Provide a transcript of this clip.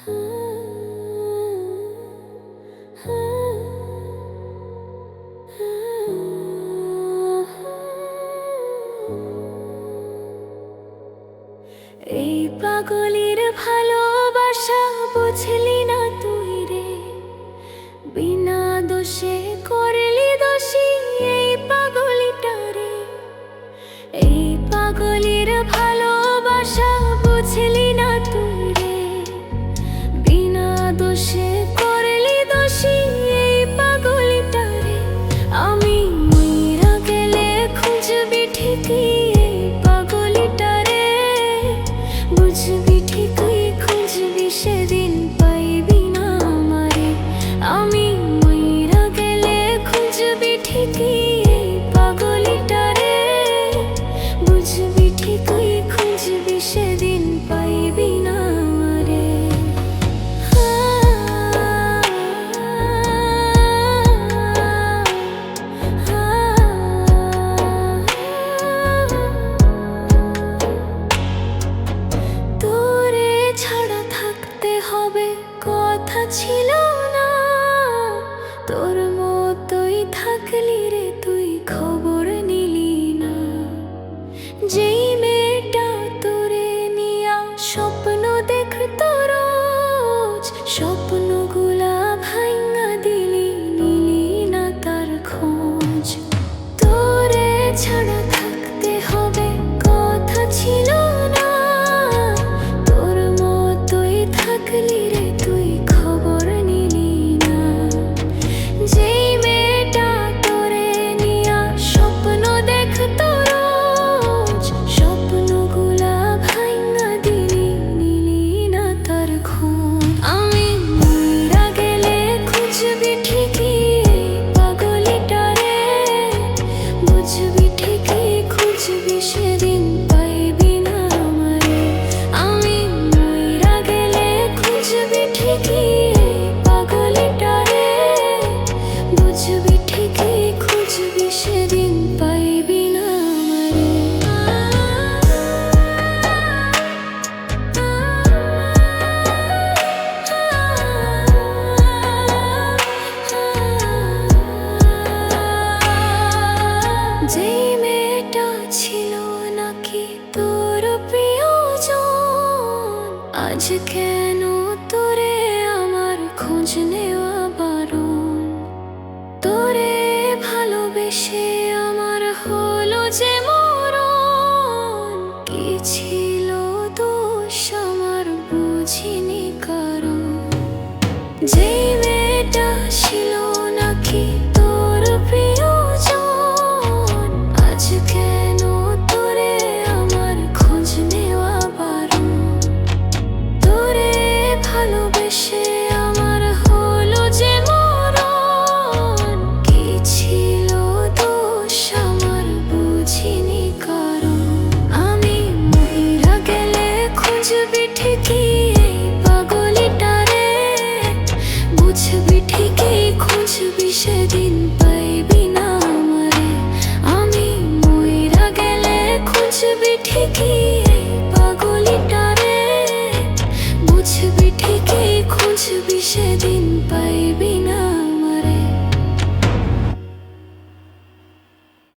এই পাগলের ভালোবাসা বুঝলি না তুই রে, বিনা দোষে করলি দোষী এই পাগলিটারে। এই পাগলের ভালোবাসা বুঝলি না তুই রে, বিনা দোষে করলি দোষী এই পাগলিটারে। আমি মইরা গেলে খুঁজবি ঠিকই এই পাগলিটারে, বুঝবি ঠিকই খুঁজবি সেদিন পাইবি না আমারে। আমি মইরা গেলে খুঁজবি ঠিকই এই পাগলিটারে, বুঝবি ঠিকই খুঁজবি সেদিন পাইবি না আমারে। তোরে ছাড়া থাকতে হবে কথা ছিল না, তোর মতোই থাকলি রে তুই খবর নিলি না। যেই মেয়েটা তোরে নিয়া স্বপ্ন দেখতো রোজ, স্বপ্নগুলা ভাঙা দিলি, নিলি না তার খোঁজ। তোরে ছাড়া থাকতে হবে কথা ছিল না, তোর মতোই থাকলি রে তুই খবর নিলি না। যেই মেয়েটা তোরে নিয়া স্বপ্ন দেখতো রোজ, স্বপ্নগুলা ভাঙা দিলি, নিলি না তার খোঁজ। আমি মইরা গেলে খুঁজবি ঠিকই এই পাগলিটারে, বুঝবি ঠিকই খুঁজবি সেদিন পাইবি না আমারে। আমি মইরা গেলে খুঁজবি ঠিকই এই পাগলিটারে, বুঝবি ঠিকই খুঁজবি সেদিন পাইবি না আমারে। যেই মেয়েটা ছিল নাকি তোর প্রিয়জন, আজ কেন তোরে আমার খোঁজ নেওয়া বারণ। তোরে ভালোবেসে আমার হলো যে মরণ, কি ছিল দোষ আমার বুঝিনি কারণ। যেই মেয়েটা ছিল নাকি তোর প্রিয়জন, আজ কেন তোরে আমার খোঁজ নেওয়া বারণ। তোরে ভালোবেসে আমার হলো যে মরণ, কি ছিল দোষ আমার বুঝিনি কারণ। আমি মইরা গেলে খুঁজবি ঠিকই এই পাগলিটারে, বুঝবি ঠিকই খুঁজবি সেদিন পাইবি না আমারে। আমি মইরা গেলে খুঁজবি ঠিকই এই পাগলিটারে, বুঝবি ঠিকই খুঁজবি সেদিন